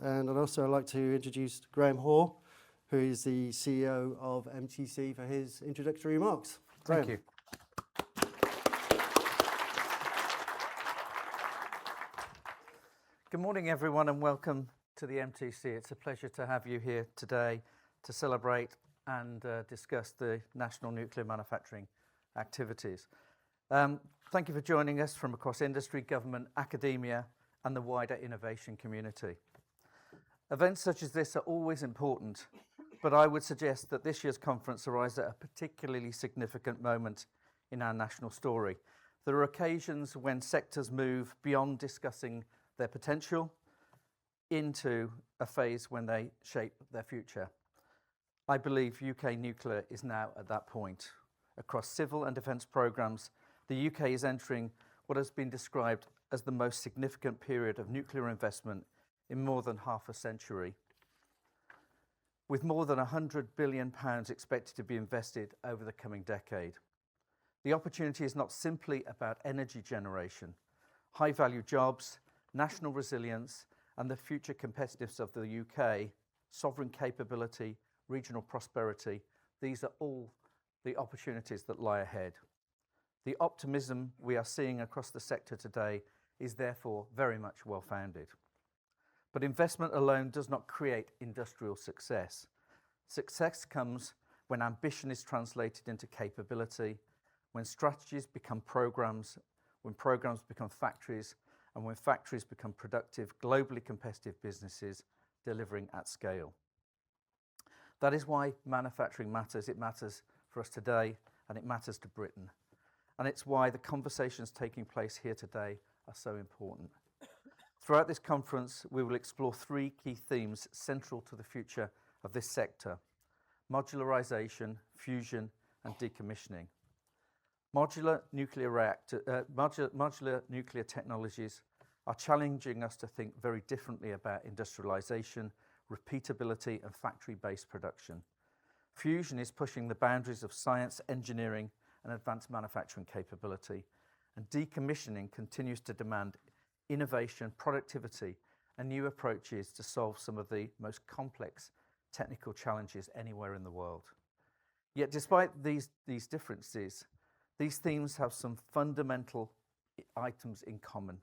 And I'd also like to introduce Graham Hoare, who is the CEO of MTC, for his introductory remarks. Thank you. Good morning, everyone, and welcome to the MTC. It's a pleasure to have you here today to celebrate and discuss the national nuclear manufacturing activities. Thank you for joining us from across industry, government, academia, and the wider innovation community. Events such as this are always important, but I would suggest that this year's conference arrives at a particularly significant moment in our national story. There are occasions when sectors move beyond discussing their potential into a phase when they shape their future. I believe UK nuclear is now at that point. Across civil and defence programmes, the UK is entering what has been described as the most significant period of nuclear investment in more than half a century, with more than £100 billion expected to be invested over the coming decade. The opportunity is not simply about energy generation. High-value jobs, national resilience, and the future competitiveness of the UK, sovereign capability, regional prosperity, these are all the opportunities that lie ahead. The optimism we are seeing across the sector today is therefore very much well-founded. But investment alone does not create industrial success. Success comes when ambition is translated into capability, when strategies become programs, when programs become factories, and when factories become productive, globally competitive businesses delivering at scale. That is why manufacturing matters. It matters for us today, and it matters to Britain. And it's why the conversations taking place here today are so important. Throughout this conference, we will explore three key themes central to the future of this sector: modularisation, fusion, and decommissioning. Modular nuclear technologies are challenging us to think very differently about industrialisation, repeatability, and factory-based production. Fusion is pushing the boundaries of science, engineering, and advanced manufacturing capability. And decommissioning continues to demand innovation, productivity, and new approaches to solve some of the most complex technical challenges anywhere in the world. Yet despite these differences, these themes have some fundamental items in common.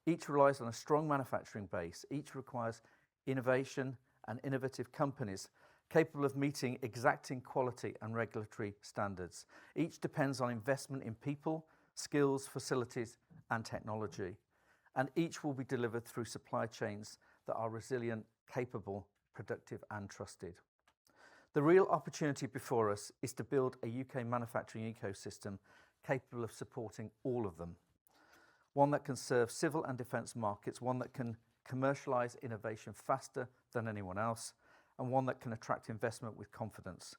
Each relies on a strong manufacturing base. Each requires innovation and innovative companies capable of meeting exacting quality and regulatory standards. Each depends on investment in people, skills, facilities, and technology. And each will be delivered through supply chains that are resilient, capable, productive, and trusted. The real opportunity before us is to build a UK manufacturing ecosystem capable of supporting all of them. One that can serve civil and defence markets, one that can commercialise innovation faster than anyone else, and one that can attract investment with confidence,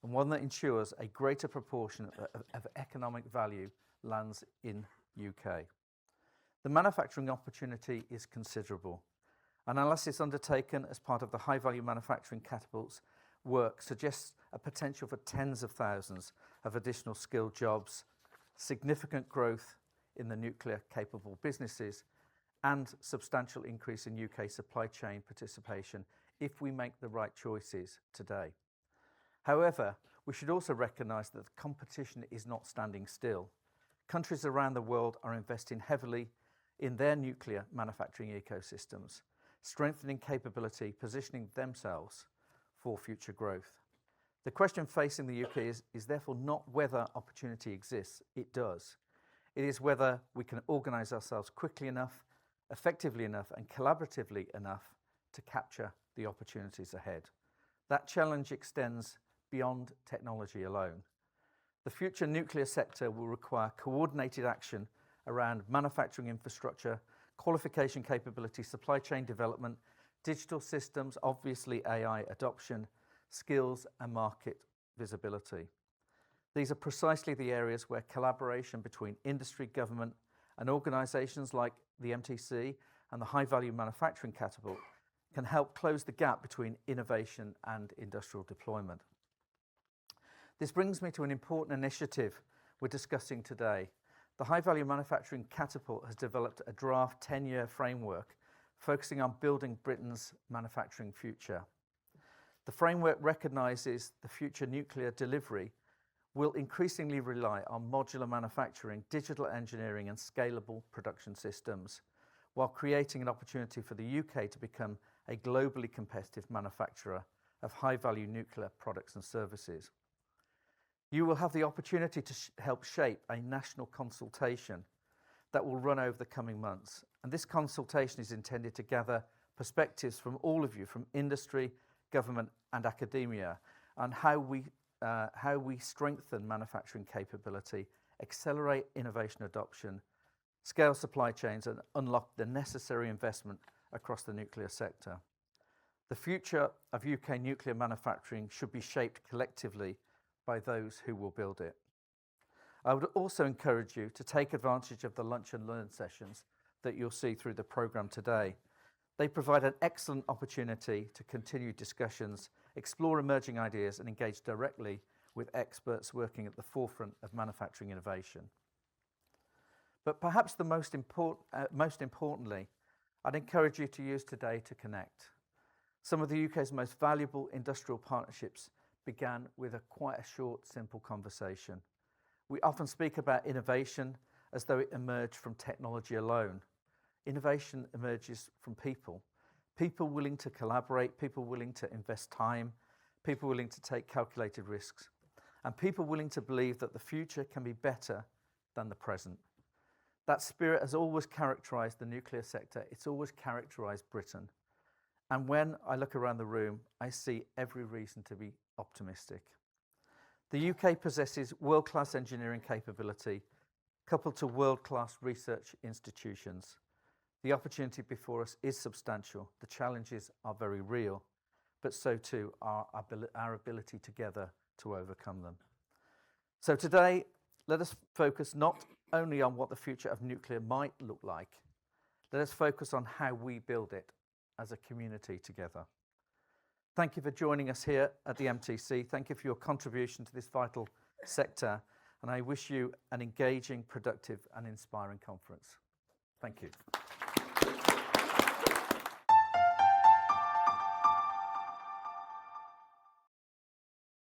and one that ensures a greater proportion of economic value lands in UK. The manufacturing opportunity is considerable. Analysis undertaken as part of the high-value manufacturing catapults work suggests a potential for tens of thousands of additional skilled jobs, significant growth in the nuclear-capable businesses, and substantial increase in UK supply chain participation if we make the right choices today. However, we should also recognise that the competition is not standing still. Countries around the world are investing heavily in their nuclear manufacturing ecosystems, strengthening capability, positioning themselves for future growth. The question facing the UK is therefore not whether opportunity exists. It does. It is whether we can organise ourselves quickly enough, effectively enough, and collaboratively enough to capture the opportunities ahead. That challenge extends beyond technology alone. The future nuclear sector will require coordinated action around manufacturing infrastructure, qualification capability, supply chain development, digital systems, obviously AI adoption, skills, and market visibility. These are precisely the areas where collaboration between industry, government, and organisations like the MTC and the high-value manufacturing catapult can help close the gap between innovation and industrial deployment. This brings me to an important initiative we're discussing today. The High Value Manufacturing Catapult has developed a draft 10-year framework focusing on building Britain's manufacturing future. The framework recognises the future nuclear delivery will increasingly rely on modular manufacturing, digital engineering and scalable production systems, while creating an opportunity for the UK to become a globally competitive manufacturer of high-value nuclear products and services. You will have the opportunity to help shape a national consultation that will run over the coming months. And this consultation is intended to gather perspectives from all of you, from industry, government and academia, on how we strengthen manufacturing capability, accelerate innovation adoption, scale supply chains and unlock the necessary investment across the nuclear sector. The future of UK nuclear manufacturing should be shaped collectively by those who will build it. I would also encourage you to take advantage of the lunch and learn sessions that you'll see through the programme today. They provide an excellent opportunity to continue discussions, explore emerging ideas and engage directly with experts working at the forefront of manufacturing innovation. But perhaps the most importantly, I'd encourage you to use today to connect. Some of the UK's most valuable industrial partnerships began with quite a short, simple conversation. We often speak about innovation as though it emerged from technology alone. Innovation emerges from people. People willing to collaborate, people willing to invest time, people willing to take calculated risks, and people willing to believe that the future can be better than the present. That spirit has always characterised the nuclear sector. It's always characterised Britain. And when I look around the room, I see every reason to be optimistic. The UK possesses world-class engineering capability, coupled to world-class research institutions. The opportunity before us is substantial. The challenges are very real, but so too are our ability together to overcome them. So today, let us focus not only on what the future of nuclear might look like, let us focus on how we build it as a community together. Thank you for joining us here at the MTC. Thank you for your contribution to this vital sector, and I wish you an engaging, productive and inspiring conference. Thank you.